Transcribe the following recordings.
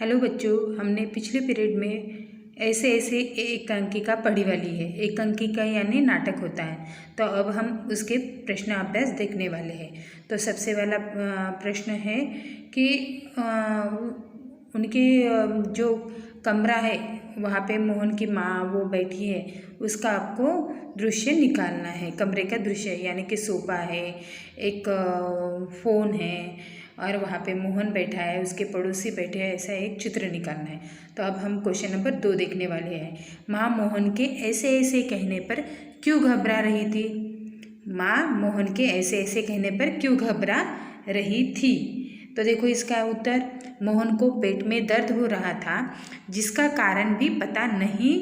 Hello बच्चों, हमने पिछले पीरियड में ऐसे ऐसे एक अंकिका पढ़ी वाली है। एक अंकिका यानी नाटक होता है। तो अब हम उसके प्रश्नाभ्यास देखने वाले हैं। तो सबसे वाला प्रश्न है कि उनके जो कमरा है वहाँ पे मोहन की माँ वो बैठी है, उसका आपको दृश्य निकालना है। कमरे का दृश्य यानी कि सोफा है, एक फ़ोन है और वहाँ पे मोहन बैठा है, उसके पड़ोसी बैठे हैं, ऐसा एक चित्र निकालना है। तो अब हम क्वेश्चन नंबर 2 देखने वाले हैं। माँ मोहन के ऐसे ऐसे कहने पर क्यों घबरा रही थी? माँ मोहन के ऐसे ऐसे कहने पर क्यों घबरा रही थी? तो देखो इसका उत्तर, मोहन को पेट में दर्द हो रहा था जिसका कारण भी पता नहीं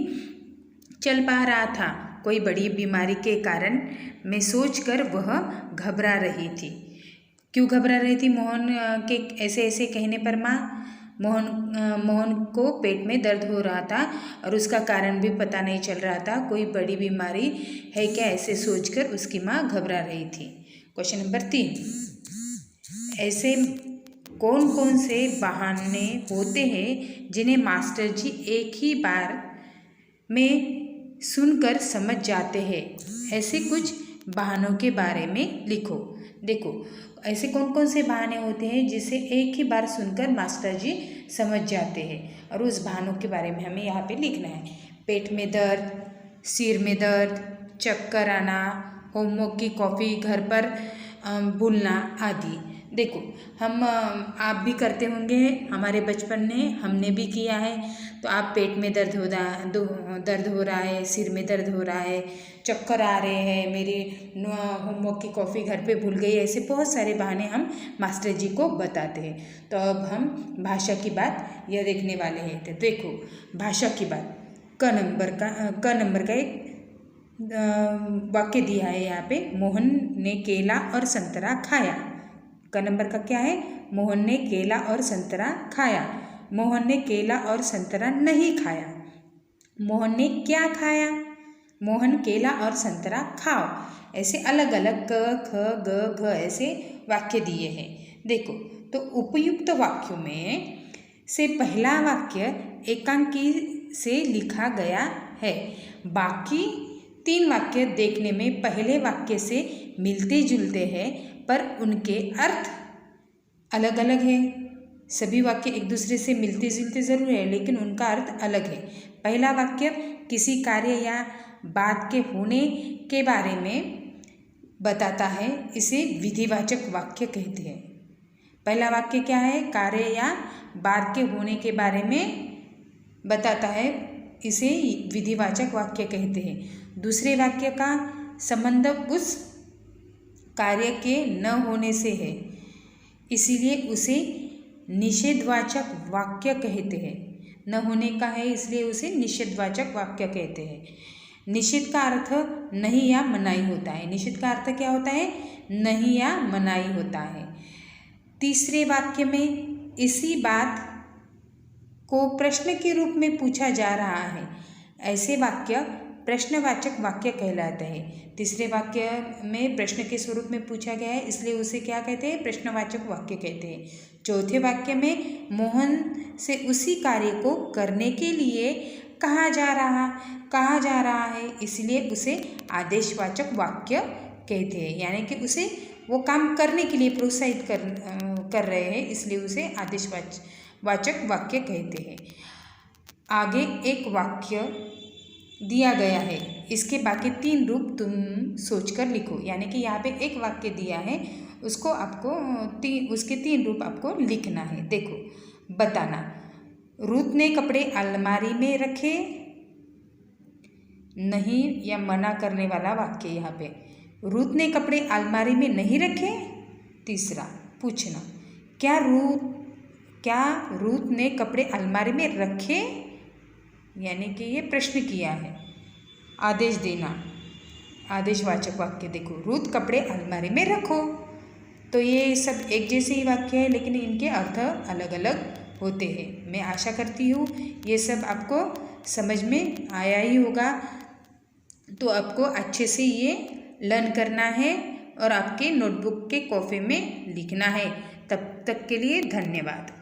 चल पा रहा था। कोई बड़ी बीमारी के कारण में सोचकर वह घबरा रही थी। क्यों घबरा रही थी? मोहन के ऐसे ऐसे कहने पर माँ मोहन को पेट में दर्द हो रहा था और उसका कारण भी पता नहीं चल रहा था। कोई बड़ी बीमारी है क्या, ऐसे सोचकर उसकी माँ घबरा रही थी। क्वेश्चन नंबर 3, ऐसे कौन कौन से बहाने होते हैं जिन्हें मास्टर जी एक ही बार में सुनकर समझ जाते हैं? ऐसे कुछ बहानों के बारे में लिखो। देखो ऐसे कौन कौन से बहाने होते हैं जिसे एक ही बार सुनकर मास्टर जी समझ जाते हैं, और उस बहानों के बारे में हमें यहाँ पे लिखना है। पेट में दर्द, सिर में दर्द, चक्कर आना, होमवर्क की कॉपी घर पर भूलना आदि। देखो हम आप भी करते होंगे, हमारे बचपन में हमने भी किया है। तो आप पेट में दर्द हो रहा है, सिर में दर्द हो रहा है, चक्कर आ रहे हैं, मेरी होमवर्क की कॉपी घर पे भूल गई, ऐसे बहुत सारे बहाने हम मास्टर जी को बताते हैं। तो अब हम भाषा की बात यह देखने वाले हैं। तो देखो भाषा की बात, क नंबर का एक वाक्य दिया है यहाँ पे। मोहन ने केला और संतरा खाया। क नंबर का क्या है? मोहन ने केला और संतरा खाया। मोहन ने केला और संतरा नहीं खाया। मोहन ने क्या खाया? मोहन केला और संतरा खाओ। ऐसे अलग अलग क ख ग घ ऐसे वाक्य दिए हैं। देखो तो उपयुक्त वाक्यों में से पहला वाक्य एकांकी से लिखा गया है। बाकी 3 वाक्य देखने में पहले वाक्य से मिलते जुलते हैं, पर उनके अर्थ अलग अलग है। सभी वाक्य एक दूसरे से मिलते जुलते ज़रूर है, लेकिन उनका अर्थ अलग है। पहला वाक्य किसी कार्य या बात के होने के बारे में बताता है, इसे विधिवाचक वाक्य कहते हैं। पहला वाक्य क्या है? कार्य या बात के होने के बारे में बताता है, इसे विधिवाचक वाक्य कहते हैं। दूसरे वाक्य का संबंध उस कार्य के न होने से है, इसीलिए उसे निषेधवाचक वाक्य कहते हैं। न होने का है इसलिए उसे निषेधवाचक वाक्य कहते हैं। निषेध का अर्थ नहीं या मनाही होता है। निषेध का अर्थ क्या होता है? नहीं या मनाही होता है। तीसरे वाक्य में इसी बात को प्रश्न के रूप में पूछा जा रहा है, ऐसे वाक्य प्रश्नवाचक वाक्य कहलाते हैं। तीसरे वाक्य में प्रश्न के स्वरूप में पूछा गया है, इसलिए उसे क्या कहते हैं? प्रश्नवाचक वाक्य कहते हैं। चौथे वाक्य में मोहन से उसी कार्य को करने के लिए कहा जा रहा है, इसलिए उसे आदेशवाचक वाक्य कहते हैं। यानी कि उसे वो काम करने के लिए प्रोत्साहित कर रहे हैं, इसलिए उसे आदेशवाचक वाक्य कहते हैं। आगे एक वाक्य दिया गया है, इसके बाकी 3 रूप तुम सोचकर लिखो। यानी कि यहाँ पे एक वाक्य दिया है, उसको आपको उसके 3 रूप आपको लिखना है। देखो बताना, रूत ने कपड़े अलमारी में रखे। नहीं या मना करने वाला वाक्य यहाँ पे, रूत ने कपड़े अलमारी में नहीं रखे। तीसरा पूछना, क्या रूत ने कपड़े अलमारी में रखे? यानी कि ये प्रश्न किया है। आदेश देना, आदेशवाचक वाक्य। देखो रूत कपड़े अलमारी में रखो। तो ये सब एक जैसे ही वाक्य है, लेकिन इनके अर्थ अलग अलग होते हैं। मैं आशा करती हूँ ये सब आपको समझ में आया ही होगा। तो आपको अच्छे से ये लर्न करना है और आपके नोटबुक के कॉपी में लिखना है। तब तक के लिए धन्यवाद।